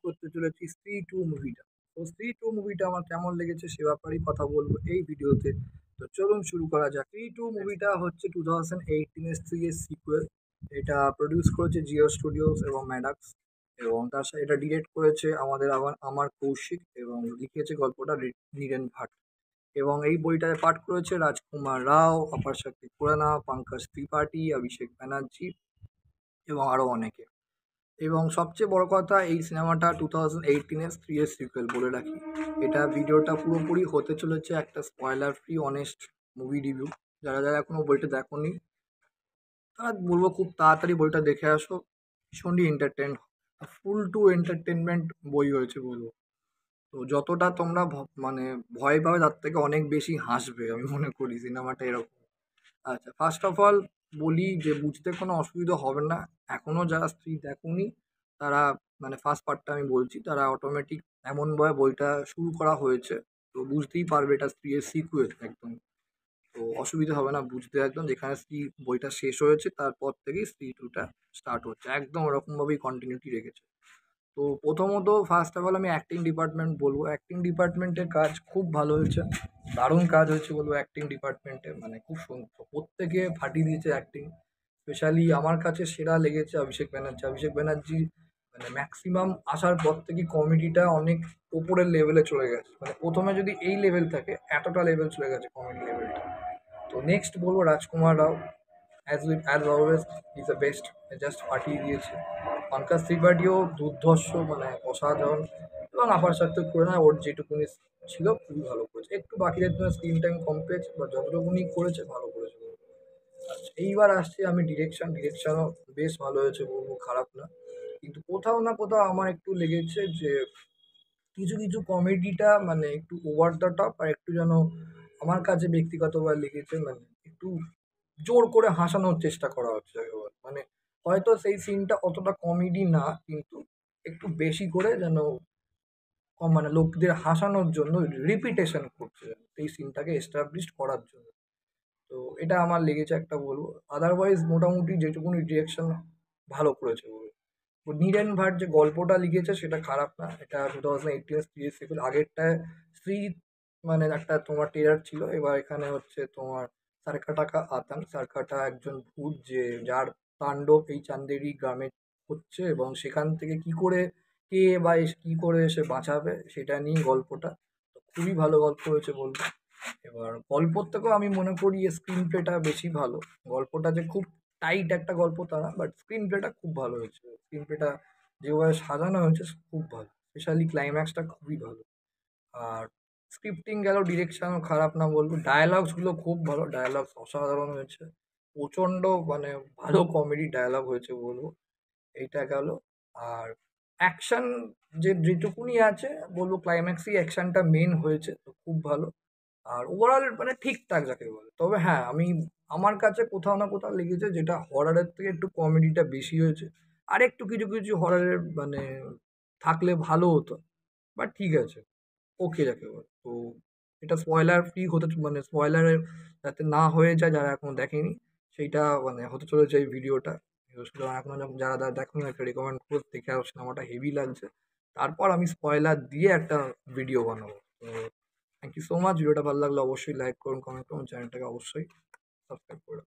করতে চলেছি স্ত্রী টু মুভিটা। তো স্ত্রী টু মুভিটা আমার কেমন লেগেছে সে ব্যাপারেই কথা বলবো এই ভিডিওতে। তো চলুন শুরু করা যাক। স্ত্রী টু মুভিটা হচ্ছে 2018 এর স্ত্রী এর সিকুয়েল। এটা প্রডিউস করেছে জিও স্টুডিওস এবং ম্যাডাক্স, এবং তার সাথে এটা ডিরেক্ট করেছে আমার কৌশিক, এবং লিখেছে গল্পটা নীরেন ভাট। এবং এই বইটায় পাঠ করেছে রাজকুমার রাও, অপার শক্তি খুরানা, পঙ্কজ ত্রিপাঠী, অভিষেক ব্যানার্জি এবং আরো অনেকে। এবং সবচেয়ে বড় কথা, এই সিনেমাটা 2018 এর স্ত্রী এর সিকুয়েল বলে রাখি। এটা ভিডিওটা পুরোপুরি হতে চলেছে একটা spoiler free honest movie review. যারা যারা এখনো বইটা দেখোনি তারা বলবো খুব তাড়াতাড়ি বইটা দেখে আসো। ভীষণই এন্টারটেন, ফুল টু এন্টারটেনমেন্ট বই হয়েছে বলবো। তো যতটা তোমরা মানে ভয় পাবে তার থেকে অনেক বেশি হাসবে আমি মনে করি সিনেমাটা এরকম। আচ্ছা, ফার্স্ট অফ অল বলি যে বুঝতে কোনো অসুবিধা হবে না। এখনো যারা স্ত্রী দেখোনি তারা, মানে ফার্স্ট পার্টটা আমি বলছি, তারা অটোমেটিক এমনভাবে বইটা শুরু করা হয়েছে, তো বুঝতেই পারবে এটা স্ত্রী এর সিকুয়েল একদম। তো অসুবিধা হবে না বুঝতে, একদম যেখানে স্ত্রী বইটা শেষ হয়েছে তারপর থেকেই স্ত্রী টুটা স্টার্ট হচ্ছে, একদম ওরকমভাবেই কন্টিনিউটি রেখেছে। তো প্রথমত ফার্স্ট অফ অল আমি অ্যাক্টিং ডিপার্টমেন্ট বলবো। অ্যাক্টিং ডিপার্টমেন্টের কাজ খুব ভালো হয়েছে, দারুণ কাজ হয়েছে বলবো অ্যাক্টিং ডিপার্টমেন্টে, মানে খুব সুন্দর, প্রত্যেকে ফাটিয়ে দিয়েছে অ্যাক্টিং। স্পেশালি আমার কাছে সেরা লেগেছে অভিষেক ব্যানার্জি। অভিষেক ব্যানার্জি মানে ম্যাক্সিমাম আসার পর থেকে কমেডিটা অনেক ওপরের লেভেলে চলে গেছে, মানে প্রথমে যদি এই লেভেল থাকে এতটা লেভেল চলে গেছে কমেডি লেভেলটা। তো নেক্সট বলবো Rajkumar Rao, as always is the best, just ফাটিয়ে দিয়েছে। পঙ্কজ ত্রিপাঠীও দুর্ধর্ষ, মানে অসাধারণ। এবং আপার সাথে করে না, ওর যেটুকুনি ছিল খুবই ভালো করেছে, একটু বাকিদের জন্য স্ক্রিন টাইম কম পেয়েছে, বা যতটুকুনি করেছে ভালো করেছে। আচ্ছা, এইবার আসছি আমি ডিরেকশনও বেশ ভালো হয়েছে বলবো, খারাপ না। কিন্তু কোথাও না কোথাও আমার একটু লেগেছে যে কিছু কিছু কমেডিটা মানে একটু ওভার দ্য টপ, আর একটু যেন আমার কাছে ব্যক্তিগতভাবে লেগেছে মানে একটু জোর করে হাসানোর চেষ্টা করা হচ্ছে যাকে বলে। মানে হয়তো সেই সিনটা অতটা কমেডি না, কিন্তু একটু বেশি করে যেন মানে লোকদের হাসানোর জন্য রিপিটেশন করছে এই সিনটাকে এস্টাবলিশ করার জন্য। তো এটা আমার লেগেছে একটা বলবো। আদারওয়াইজ মোটামুটি যেটুকুনি ডিরেকশন ভালো করেছে বলবো। তো নীরেন ভাট যে গল্পটা লিখেছে সেটা খারাপ না। এটা 2018 স্ত্রী সিকুয়েল। আগেরটায় স্ত্রী মানে একটা তোমার টেরার ছিল, এবার এখানে হচ্ছে তোমার সারকাটা আতান। সারকাটা একজন ভূত যার তাণ্ডব এই চান্দেরি গ্রামে হচ্ছে, এবং সেখান থেকে কি করে কে বা কি করে এসে বাঁচাবে সেটা নিয়ে গল্পটা। তো খুবই ভালো গল্প হয়েছে বলবো। এবার গল্পর থেকেও আমি মনে করি স্ক্রিন প্লেটা বেশি ভালো। গল্পটা যে খুব টাইট একটা গল্প তা না, বাট স্ক্রিন প্লেটা খুব ভালো হয়েছে। স্ক্রিন প্লেটা যেভাবে সাজানো হয়েছে খুব ভালো, স্পেশালি ক্লাইম্যাক্সটা খুবই ভালো। আর স্ক্রিপ্টিং গেল, ডিরেকশনও খারাপ না বলবো, ডায়ালগসগুলো খুব ভালো, ডায়ালগস অসাধারণ হয়েছে, প্রচণ্ড মানে ভালো কমেডি ডায়ালগ হয়েছে বলবো। এইটা গেল। আর অ্যাকশন যেটুকুনি আছে বলবো, ক্লাইম্যাক্সই অ্যাকশনটা মেন হয়েছে, তো খুব ভালো। আর ওভারঅল মানে ঠিকঠাক যাকে বলে। তবে হ্যাঁ, আমার কাছে কোথাও না কোথাও লেগেছে যেটা হররের থেকে একটু কমেডিটা বেশি হয়েছে। আর একটু কিছু কিছু হররের মানে থাকলে ভালো হতো, বাট ঠিক আছে, ওকে যাকে বলে। তো এটা স্পয়লার ফ্রি হতে মানে স্পয়লারের যাতে না হয়ে যায় যারা এখনো দেখেনি, সেইটা মানে হতে চলেছে এই ভিডিওটা। সুতরাং এখনো যারা যারা দেখেনি একটা রেকমেন্ড করে দেখে আসো, সিনেমাটা হেভি লাগছে। তারপর আমি স্পয়লার দিয়ে একটা ভিডিও বানাবো। তো থ্যাংক ইউ সো মাচ। ভিডিওটা ভালো লাগলে অবশ্যই লাইক করুন, কমেন্ট করুন, চ্যানেলটাকে অবশ্যই সাবস্ক্রাইব করুন।